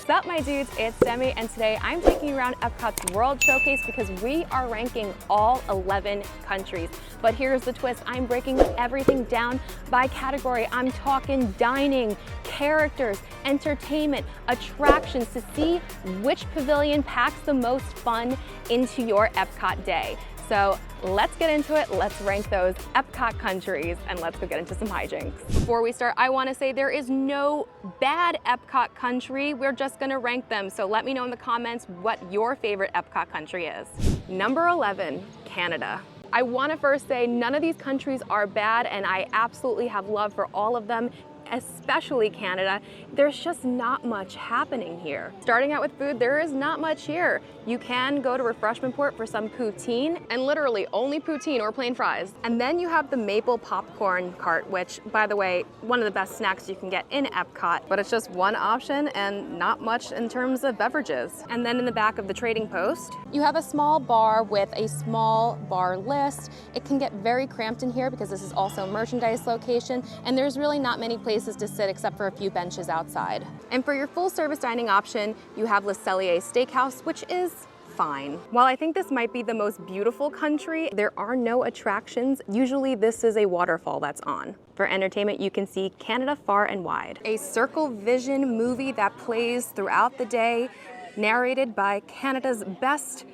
What's up, my dudes? It's Demi, and today I'm taking you around Epcot's World Showcase because we are ranking all 11 countries. But here's the twist, I'm breaking everything down by category. I'm talking dining, characters, entertainment, attractions to see which pavilion packs the most fun into your Epcot day. So let's get into it. Let's rank those Epcot countries and let's go get into some hijinks. Before we start, I want to say there is no bad Epcot country. We're just going to rank them. So let me know in the comments what your favorite Epcot country is. Number 11, Canada. I want to first say none of these countries are bad, and I absolutely have love for all of them, especially Canada. There's just not much happening here. Starting out with food, there is not much here. You can go to Refreshment Port for some poutine, and literally only poutine or plain fries. And then you have the maple popcorn cart, which, by the way, one of the best snacks you can get in Epcot, but it's just one option and not much in terms of beverages. And then in the back of the trading post, you have a small bar with a small bar list. It can get very cramped in here because this is also a merchandise location, and there's really not many places to sit except for a few benches outside. And for your full service dining option, you have Le Cellier Steakhouse, which is fine. While I think this might be the most beautiful country, there are no attractions. Usually this is a waterfall that's on. For entertainment, you can see Canada Far and Wide, a Circle Vision movie that plays throughout the day, narrated by Canada's best,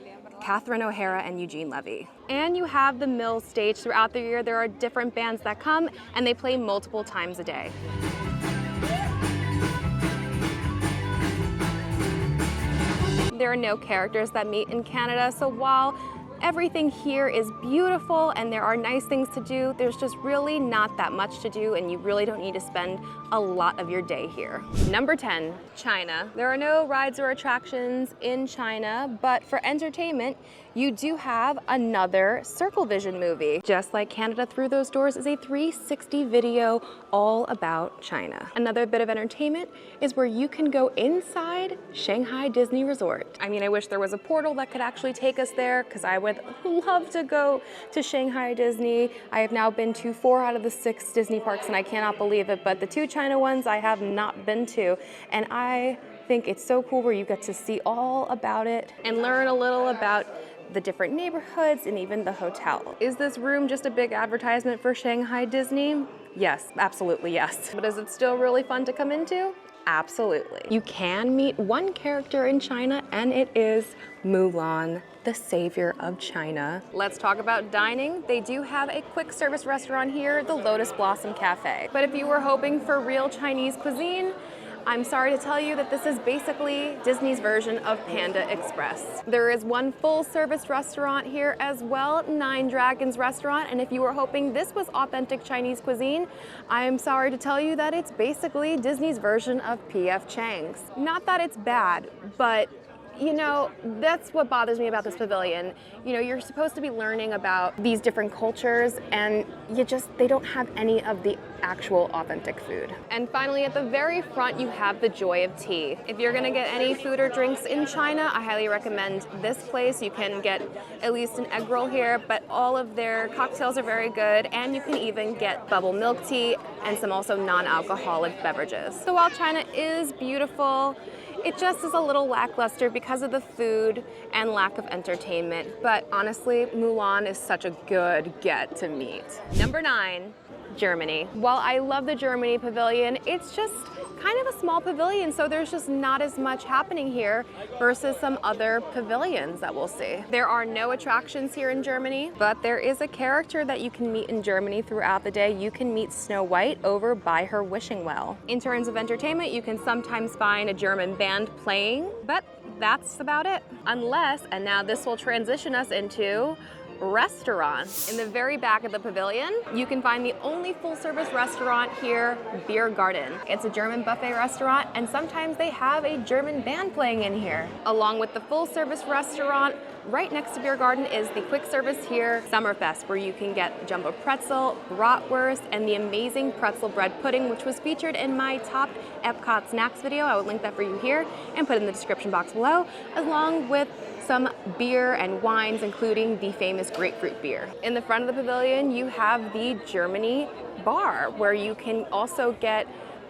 Catherine O'Hara and Eugene Levy. And you have the Mill stage throughout the year. There are different bands that come and they play multiple times a day. There are no characters that meet in Canada, so while everything here is beautiful and there are nice things to do, there's just really not that much to do, and you really don't need to spend a lot of your day here. Number 10, China. There are no rides or attractions in China, but for entertainment, you do have another Circle Vision movie. Just like Canada Through Those Doors is a 360 video all about China. Another bit of entertainment is where you can go inside Shanghai Disney Resort. I mean, I wish there was a portal that could actually take us there because I would love to go to Shanghai Disney. I have now been to 4 out of the 6 Disney parks and I cannot believe it, but the 2 China ones I have not been to, and I think it's so cool where you get to see all about it and learn a little about the different neighborhoods and even the hotel. Is this room just a big advertisement for Shanghai Disney? Yes, absolutely yes. But is it still really fun to come into? Absolutely. You can meet one character in China, and it is Mulan, the savior of China. Let's talk about dining. They do have a quick service restaurant here, the Lotus Blossom Cafe. But if you were hoping for real Chinese cuisine, I'm sorry to tell you that this is basically Disney's version of Panda Express. There is one full-service restaurant here as well, Nine Dragons Restaurant, and if you were hoping this was authentic Chinese cuisine, I'm sorry to tell you that it's basically Disney's version of P.F. Chang's. Not that it's bad, but you know, that's what bothers me about this pavilion. You know, you're supposed to be learning about these different cultures, and they don't have any of the actual authentic food. And finally, at the very front, you have the Joy of Tea. If you're gonna get any food or drinks in China, I highly recommend this place. You can get at least an egg roll here, but all of their cocktails are very good, and you can even get bubble milk tea and some also non-alcoholic beverages. So while China is beautiful, it just is a little lackluster because of the food and lack of entertainment. But honestly, Mulan is such a good get to meet. Number 9, Germany. While I love the Germany pavilion, it's just kind of a small pavilion, so there's just not as much happening here versus some other pavilions that we'll see. There are no attractions here in Germany, but there is a character that you can meet in Germany throughout the day. You can meet Snow White over by her wishing well. In terms of entertainment, you can sometimes find a German band playing, but that's about it. Unless, and now this will transition us into restaurants. In the very back of the pavilion, you can find the only full-service restaurant here, Beer Garden. It's a German buffet restaurant, and sometimes they have a German band playing in here. Along with the full-service restaurant, right next to Beer Garden is the quick service here, Summerfest, where you can get jumbo pretzel, bratwurst, and the amazing pretzel bread pudding, which was featured in my top Epcot snacks video. I would link that for you here and put it in the description box below, along with some beer and wines, including the famous grapefruit beer. In the front of the pavilion, you have the Germany bar, where you can also get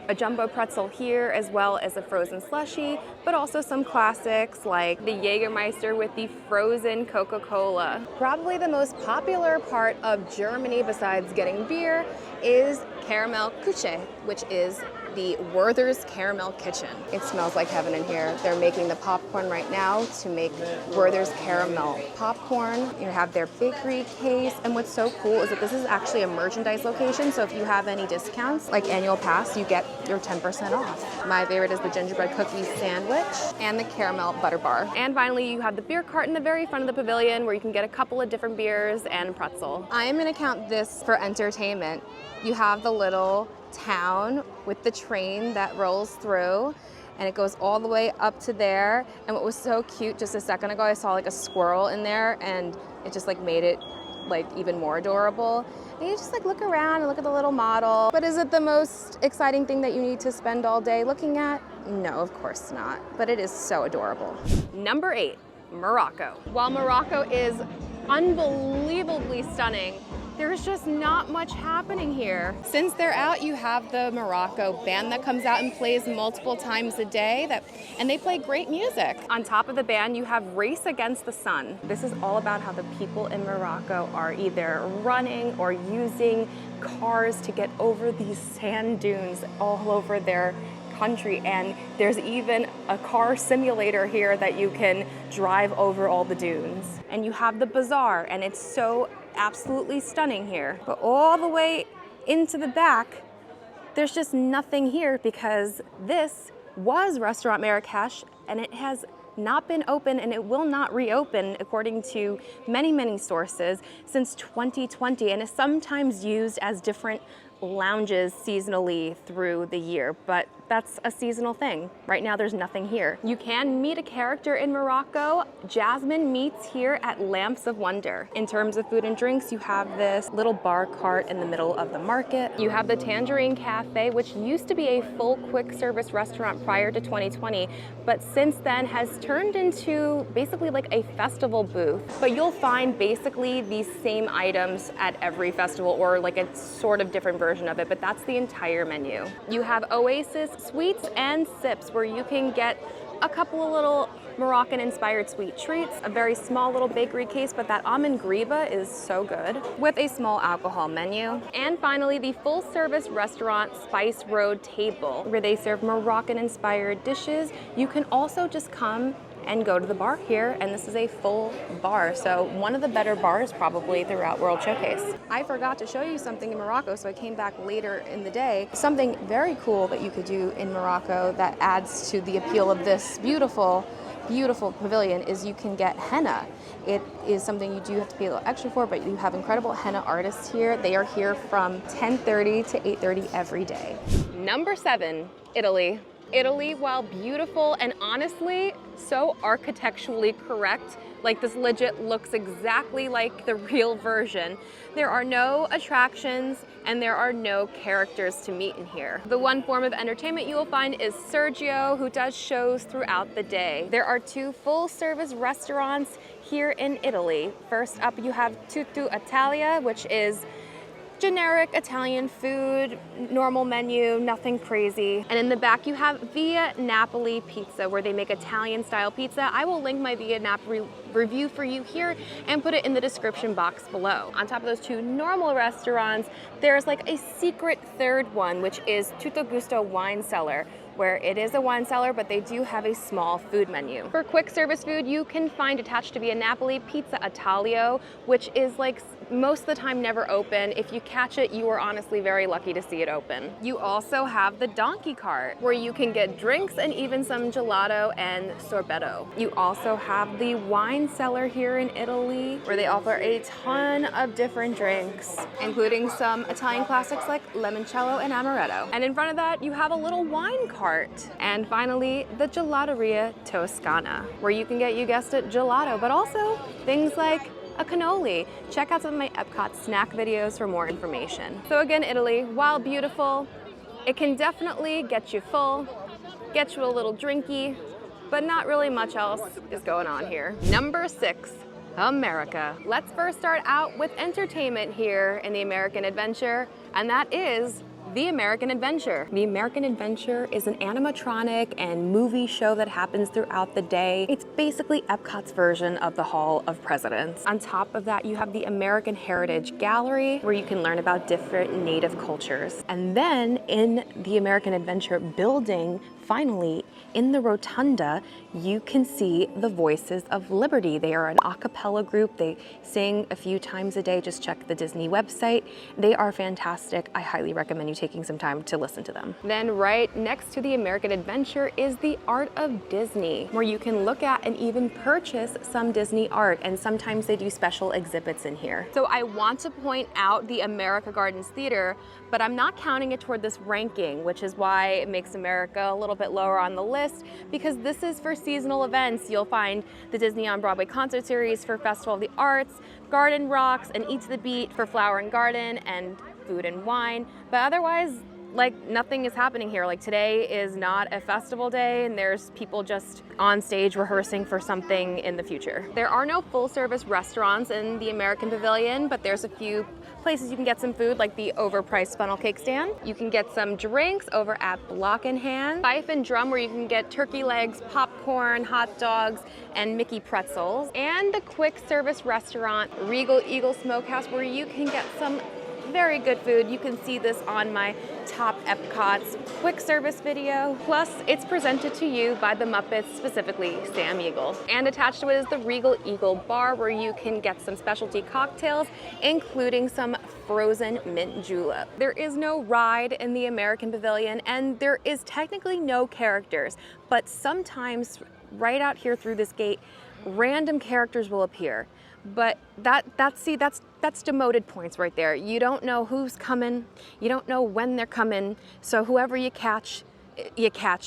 a jumbo pretzel here, as well as a frozen slushie, but also some classics like the Jägermeister with the frozen Coca-Cola. Probably the most popular part of Germany, besides getting beer, is Caramel Küche, which is the Werther's Caramel Kitchen. It smells like heaven in here. They're making the popcorn right now to make Werther's Caramel popcorn. You have their bakery case, and what's so cool is that this is actually a merchandise location, so if you have any discounts, like annual pass, you get your 10% off. My favorite is the gingerbread cookie sandwich and the caramel butter bar. And finally, you have the beer cart in the very front of the pavilion where you can get a couple of different beers and pretzel. I am gonna count this for entertainment. You have the little town with the train that rolls through, and it goes all the way up to there. And what was so cute, just a second ago I saw like a squirrel in there, and it just like made it like even more adorable. And you just like look around and look at the little model. But is it the most exciting thing that you need to spend all day looking at? No, of course not, but it is so adorable. Number 8, Morocco. While Morocco is unbelievably stunning, there's just not much happening here. Since they're out, you have the Morocco band that comes out and plays multiple times a day, and they play great music. On top of the band, you have Race Against the Sun. This is all about how the people in Morocco are either running or using cars to get over these sand dunes all over their country, and there's even a car simulator here that you can drive over all the dunes. And you have the bazaar, and it's so absolutely stunning here. But all the way into the back, there's just nothing here because this was Restaurant Marrakesh, and it has not been open, and it will not reopen according to many, many sources since 2020, and is sometimes used as different lounges seasonally through the year, but that's a seasonal thing. Right now there's nothing here. You can meet a character in Morocco. Jasmine meets here at Lamps of Wonder. In terms of food and drinks, you have this little bar cart in the middle of the market. You have the Tangerine Cafe, which used to be a full quick service restaurant prior to 2020, but since then has turned into basically like a festival booth. But you'll find basically these same items at every festival, or like a sort of different version of it, but that's the entire menu. You have Oasis Sweets and Sips, where you can get a couple of little Moroccan-inspired sweet treats, a very small little bakery case, but that almond griba is so good, with a small alcohol menu. And finally, the full-service restaurant Spice Road Table, where they serve Moroccan-inspired dishes. You can also just come and go to the bar here, and this is a full bar, so one of the better bars probably throughout World Showcase. I forgot to show you something in Morocco, so I came back later in the day. Something very cool that you could do in Morocco that adds to the appeal of this beautiful, beautiful pavilion is you can get henna. It is something you do have to pay a little extra for, but you have incredible henna artists here. They are here from 10:30 to 8:30 every day. Number 7, Italy. Italy, while beautiful and honestly so architecturally correct, like this legit looks exactly like the real version, there are no attractions and there are no characters to meet in here. The one form of entertainment you will find is Sergio, who does shows throughout the day. There are 2 full-service restaurants here in Italy. First up, you have Tutto Italia, which is generic Italian food, normal menu, nothing crazy. And in the back you have Via Napoli Pizza, where they make Italian style pizza. I will link my Via Napoli review for you here and put it in the description box below. On top of those 2 normal restaurants, there's like a secret third one, which is Tutto Gusto Wine Cellar, where it is a wine cellar, but they do have a small food menu. For quick service food, you can find attached to Via Napoli Pizza Italio, which is like most of the time never open. If you catch it, you are honestly very lucky to see it open. You also have the donkey cart, where you can get drinks and even some gelato and sorbetto. You also have the wine cellar here in Italy, where they offer a ton of different drinks, including some Italian classics like limoncello and amaretto. And in front of that, you have a little wine cart. And finally, the Gelateria Toscana, where you can get, you guessed it, gelato, but also things like a cannoli. Check out some of my Epcot snack videos for more information. So again, Italy, while beautiful, it can definitely get you full, get you a little drinky, but not really much else is going on here. Number 6, America. Let's first start out with entertainment here in the American Adventure, and that is The American Adventure. The American Adventure is an animatronic and movie show that happens throughout the day. It's basically Epcot's version of the Hall of Presidents. On top of that, you have the American Heritage Gallery, where you can learn about different native cultures. And then in the American Adventure building, finally, in the rotunda, you can see the Voices of Liberty. They are an a cappella group. They sing a few times a day. Just check the Disney website. They are fantastic. I highly recommend you taking some time to listen to them. Then right next to the American Adventure is the Art of Disney, where you can look at and even purchase some Disney art, and sometimes they do special exhibits in here. So I want to point out the America Gardens Theater, but I'm not counting it toward this ranking, which is why it makes America a little bit lower on the list, because this is for seasonal events. You'll find the Disney on Broadway concert series for Festival of the Arts, Garden Rocks, and Eat to the Beat for Flower and Garden, and Food and Wine. But otherwise, like, nothing is happening here. Like, today is not a festival day, and there's people just on stage rehearsing for something in the future. There are no full-service restaurants in the American Pavilion, but there's a few places you can get some food, like the overpriced funnel cake stand. You can get some drinks over at Block and Hand, Fife and Drum, where you can get turkey legs, popcorn, hot dogs, and Mickey pretzels, and the quick service restaurant Regal Eagle Smokehouse, where you can get some very good food. You can see this on my Top Epcot's quick service video. Plus, it's presented to you by the Muppets, specifically Sam Eagle. And attached to it is the Regal Eagle Bar, where you can get some specialty cocktails, including some frozen mint julep. There is no ride in the American Pavilion, and there is technically no characters, but sometimes right out here through this gate, random characters will appear. But that's demoted points right there. You don't know who's coming, you don't know when they're coming, so whoever you catch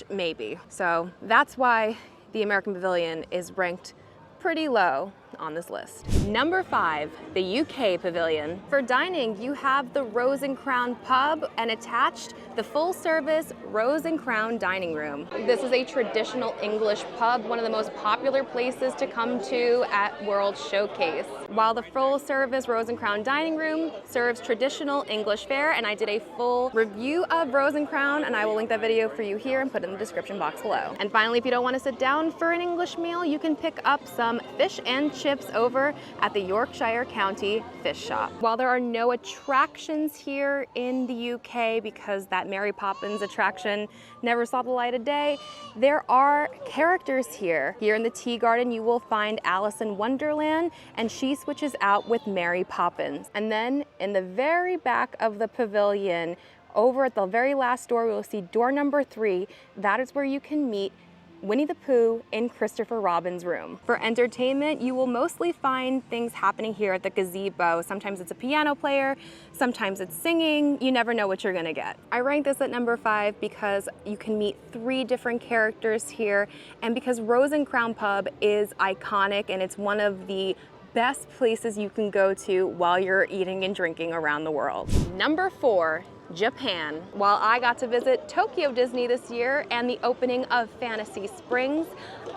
maybe. So that's why the American Pavilion is ranked pretty low on this list. Number 5, the UK Pavilion. For dining, you have the Rose and Crown Pub, and attached the full-service Rose and Crown Dining Room. This is a traditional English pub, one of the most popular places to come to at World Showcase. While the full-service Rose and Crown Dining Room serves traditional English fare, and I did a full review of Rose and Crown, and I will link that video for you here and put it in the description box below. And finally, if you don't want to sit down for an English meal, you can pick up some fish and chips over at the Yorkshire County Fish Shop. While there are no attractions here in the UK, because that Mary Poppins attraction never saw the light of day, there are characters here. Here in the Tea Garden, you will find Alice in Wonderland, and she switches out with Mary Poppins. And then in the very back of the pavilion, over at the very last door, we will see door number 3. That is where you can meet Winnie the Pooh in Christopher Robin's room. For entertainment, you will mostly find things happening here at the gazebo. Sometimes it's a piano player, sometimes it's singing. You never know what you're gonna get. I rank this at number 5 because you can meet 3 different characters here, and because Rose and Crown Pub is iconic, and it's one of the best places you can go to while you're eating and drinking around the world. Number 4, Japan. While I got to visit Tokyo Disney this year and the opening of Fantasy Springs,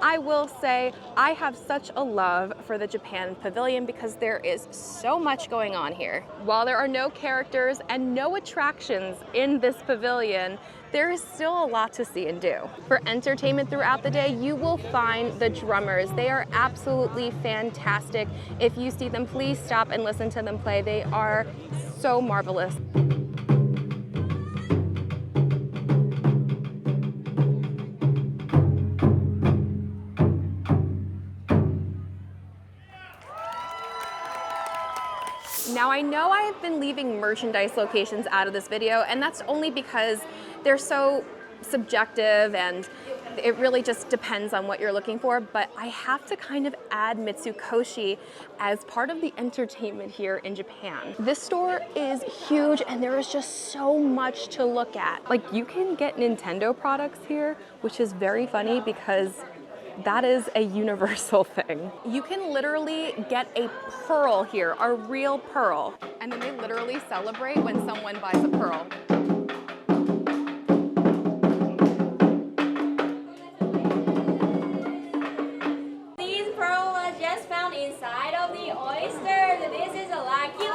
I will say I have such a love for the Japan Pavilion because there is so much going on here. While there are no characters and no attractions in this pavilion, there is still a lot to see and do. For entertainment throughout the day, you will find the drummers. They are absolutely fantastic. If you see them, please stop and listen to them play. They are so marvelous. Now I know I have been leaving merchandise locations out of this video, and that's only because they're so subjective and it really just depends on what you're looking for, but I have to kind of add Mitsukoshi as part of the entertainment here in Japan. This store is huge and there is just so much to look at. Like, you can get Nintendo products here, which is very funny because that is a universal thing. You can literally get a pearl here, a real pearl. And then they literally celebrate when someone buys a pearl. These pearl was just found inside of the oyster. This is a lucky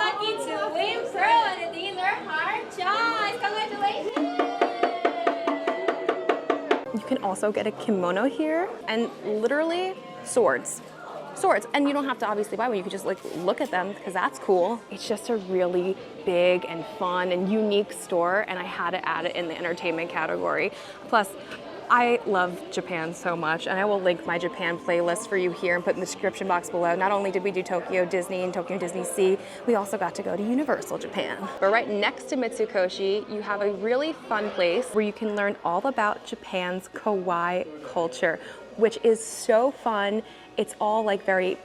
to win pearl, and these are hard choice. Congratulations! can also get a kimono here, and literally swords. And you don't have to obviously buy one, you can just like look at them because that's cool. It's just a really big and fun and unique store, and I had to add it in the entertainment category. Plus, I love Japan so much, and I will link my Japan playlist for you here and put in the description box below. Not only did we do Tokyo Disney and Tokyo Disney Sea, we also got to go to Universal Japan. But right next to Mitsukoshi, you have a really fun place where you can learn all about Japan's kawaii culture, which is so fun. It's all like very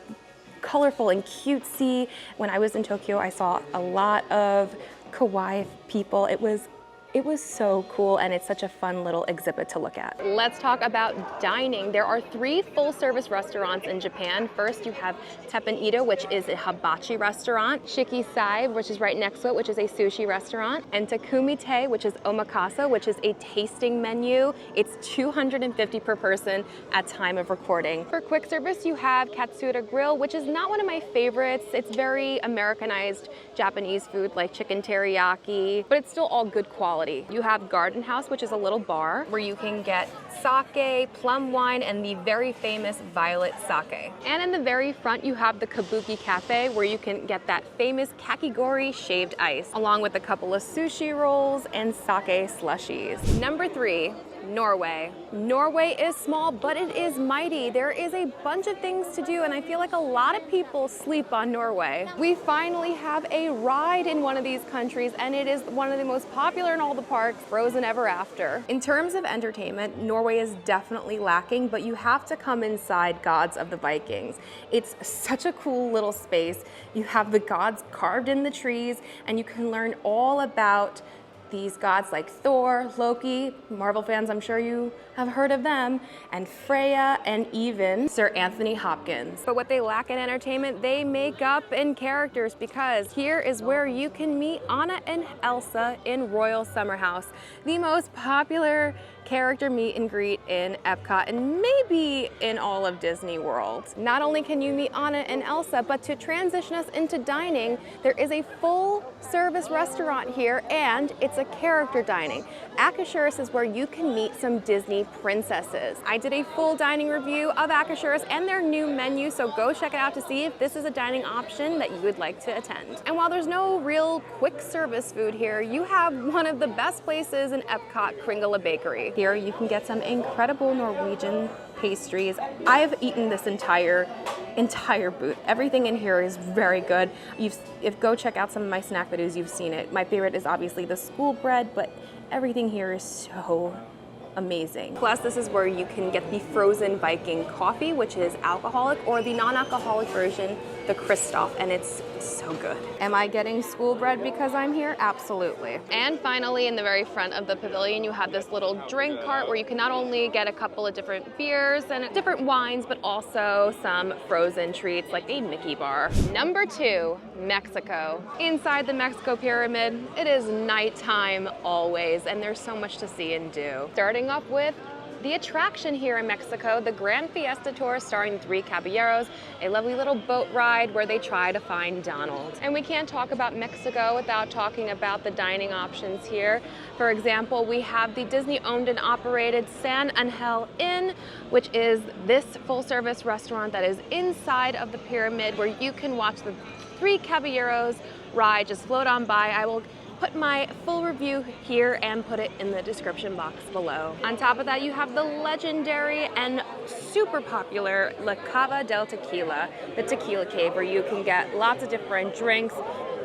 colorful and cutesy. When I was in Tokyo, I saw a lot of kawaii people. It was so cool, and it's such a fun little exhibit to look at. Let's talk about dining. There are 3 full-service restaurants in Japan. First, you have Teppan Ito, which is a hibachi restaurant, Shikisai, which is right next to it, which is a sushi restaurant, and Takumite, which is omakase, which is a tasting menu. It's $250 per person at time of recording. For quick service, you have Katsura Grill, which is not one of my favorites. It's very Americanized Japanese food like chicken teriyaki, but it's still all good quality. You have Garden House, which is a little bar where you can get sake, plum wine, and the very famous violet sake. And in the very front, you have the Kabuki Cafe, where you can get that famous kakigori shaved ice, along with a couple of sushi rolls and sake slushies. Number 3, Norway. Norway is small, but it is mighty. There is a bunch of things to do, and I feel like a lot of people sleep on Norway. We finally have a ride in one of these countries, and it is one of the most popular in all the parks, Frozen Ever After. In terms of entertainment, Norway is definitely lacking, but you have to come inside Gods of the Vikings. It's such a cool little space. You have the gods carved in the trees, and you can learn all about these gods like Thor, Loki, Marvel fans, I'm sure you have heard of them, and Freya, and even Sir Anthony Hopkins. But what they lack in entertainment, they make up in characters, because here is where you can meet Anna and Elsa in Royal Summer House, the most popular character meet and greet in Epcot and maybe in all of Disney World. Not only can you meet Anna and Elsa, but to transition us into dining, there is a full service restaurant here, and it's a character dining. Akershus is where you can meet some Disney princesses. I did a full dining review of Akershus and their new menu, so go check it out to see if this is a dining option that you would like to attend. And while there's no real quick service food here, you have one of the best places in Epcot, Kringla Bakery. Here you can get some incredible Norwegian pastries. I've eaten this entire booth. Everything in here is very good. If go check out some of my snack videos, you've seen it. My favorite is obviously the school bread, but everything here is so amazing. Plus, this is where you can get the frozen Viking coffee, which is alcoholic, or the non-alcoholic version, the Kristoff, and it's so good. Am I getting school bread because I'm here? Absolutely. And finally, in the very front of the pavilion, you have this little drink cart where you can not only get a couple of different beers and different wines, but also some frozen treats like a Mickey bar. Number 2, Mexico. Inside the Mexico Pyramid, it is nighttime always, and there's so much to see and do. Starting off with the attraction here in Mexico, the Grand Fiesta Tour starring 3 Caballeros, a lovely little boat ride where they try to find Donald. And we can't talk about Mexico without talking about the dining options here. For example, we have the Disney-owned and operated San Angel Inn, which is this full-service restaurant that is inside of the pyramid where you can watch the 3 Caballeros ride just float on by. I will put my full review here and put it in the description box below. On top of that, you have the legendary and super popular La Cava del Tequila, the tequila cave, where you can get lots of different drinks,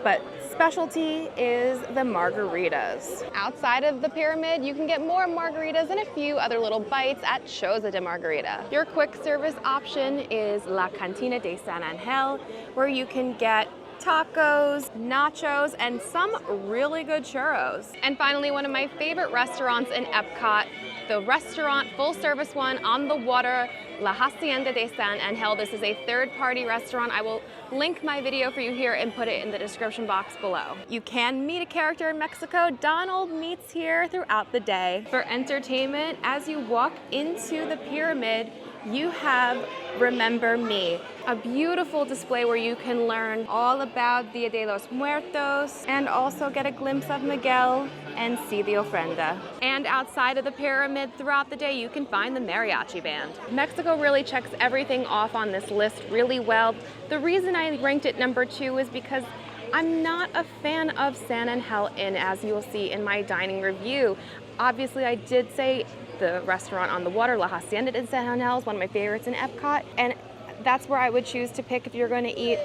but specialty is the margaritas. Outside of the pyramid, you can get more margaritas and a few other little bites at Choza de Margarita. Your quick service option is La Cantina de San Angel, where you can get tacos, nachos, and some really good churros. And finally, one of my favorite restaurants in Epcot, the restaurant, full service one on the water, La Hacienda de San Angel. This is a third-party restaurant. I will link my video for you here and put it in the description box below. You can meet a character in Mexico. Donald meets here throughout the day. For entertainment, as you walk into the pyramid, you have Remember Me, a beautiful display where you can learn all about Dia de los Muertos and also get a glimpse of Miguel and see the ofrenda. And outside of the pyramid throughout the day, you can find the mariachi band. Mexico really checks everything off on this list really well. The reason I ranked it number 2 is because I'm not a fan of San Angel Inn, as you'll see in my dining review. Obviously, I did say the restaurant on the water, La Hacienda in San Angel, is one of my favorites in Epcot, and that's where I would choose to pick if you're going to eat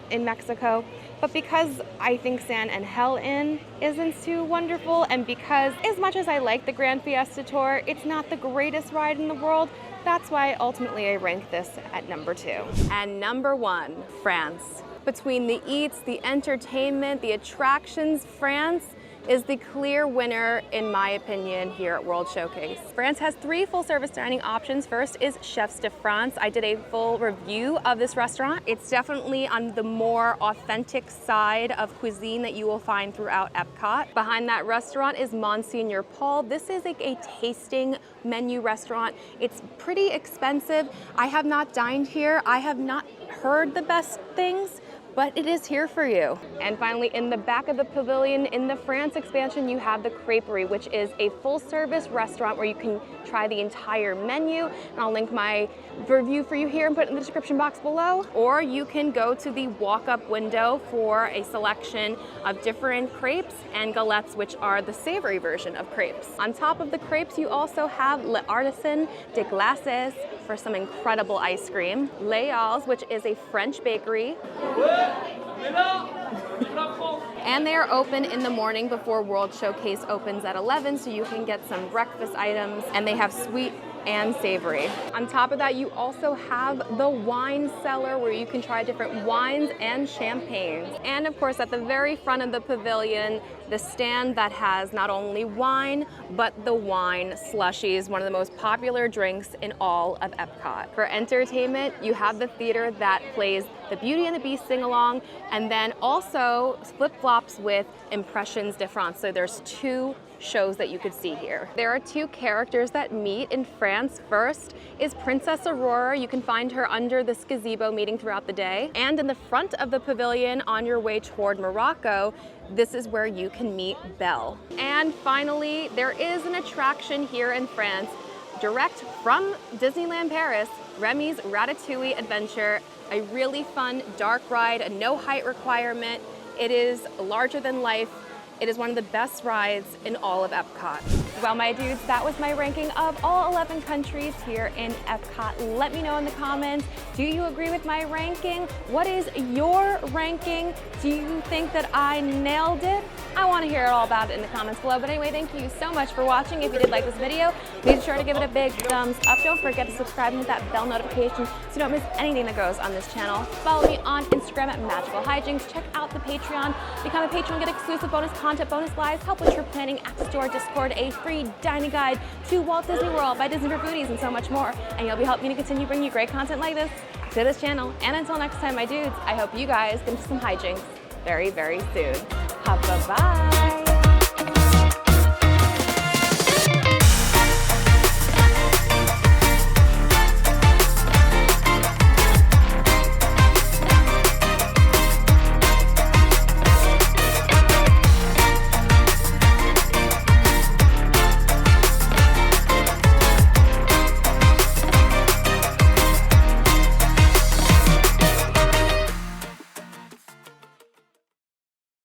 in Mexico. But because I think San Angel Inn isn't too wonderful, and because as much as I like the Grand Fiesta Tour, it's not the greatest ride in the world, that's why ultimately I rank this at number 2. And number 1, France. Between the eats, the entertainment, the attractions, France is the clear winner, in my opinion, here at World Showcase. France has 3 full-service dining options. First is Chefs de France. I did a full review of this restaurant. It's definitely on the more authentic side of cuisine that you will find throughout Epcot. Behind that restaurant is Monsignor Paul. This is a tasting menu restaurant. It's pretty expensive. I have not dined here. I have not heard the best things, but it is here for you. And finally, in the back of the pavilion, in the France expansion, you have the Creperie, which is a full-service restaurant where you can try the entire menu. And I'll link my review for you here and put it in the description box below. Or you can go to the walk-up window for a selection of different crepes and galettes, which are the savory version of crepes. On top of the crepes, you also have Le Artisan de Glaces for some incredible ice cream. Les Halles, which is a French bakery. And they are open in the morning before World Showcase opens at 11, so you can get some breakfast items, and they have sweet and savory. On top of that, you also have the wine cellar where you can try different wines and champagnes. And of course, at the very front of the pavilion, the stand that has not only wine, but the wine slushies, one of the most popular drinks in all of Epcot. For entertainment, you have the theater that plays the Beauty and the Beast sing-along, and then also flip-flops with Impressions de France. So there's 2 shows that you could see here. There are 2 characters that meet in France. First is Princess Aurora. You can find her under this gazebo meeting throughout the day. And in the front of the pavilion on your way toward Morocco, this is where you can meet Belle. And finally, there is an attraction here in France, direct from Disneyland Paris, Remy's Ratatouille Adventure, a really fun dark ride, a no height requirement. It is larger than life. It is one of the best rides in all of Epcot. Well, my dudes, that was my ranking of all 11 countries here in Epcot. Let me know in the comments, do you agree with my ranking? What is your ranking? Do you think that I nailed it? I want to hear all about it in the comments below. But anyway, thank you so much for watching. If you did like this video, be sure to give it a big thumbs up. Don't forget to subscribe and hit that bell notification so you don't miss anything that goes on this channel. Follow me on Instagram at Magical Hijinx. Check out the Patreon. Become a patron, get exclusive bonus content, bonus lives, help with trip planning, access to our Discord, a free dining guide to Walt Disney World by Disney for Foodies, and so much more. And you'll be helping me to continue bringing you great content like this to this channel. And until next time, my dudes, I hope you guys get into some hijinks very, very soon. Bye-bye.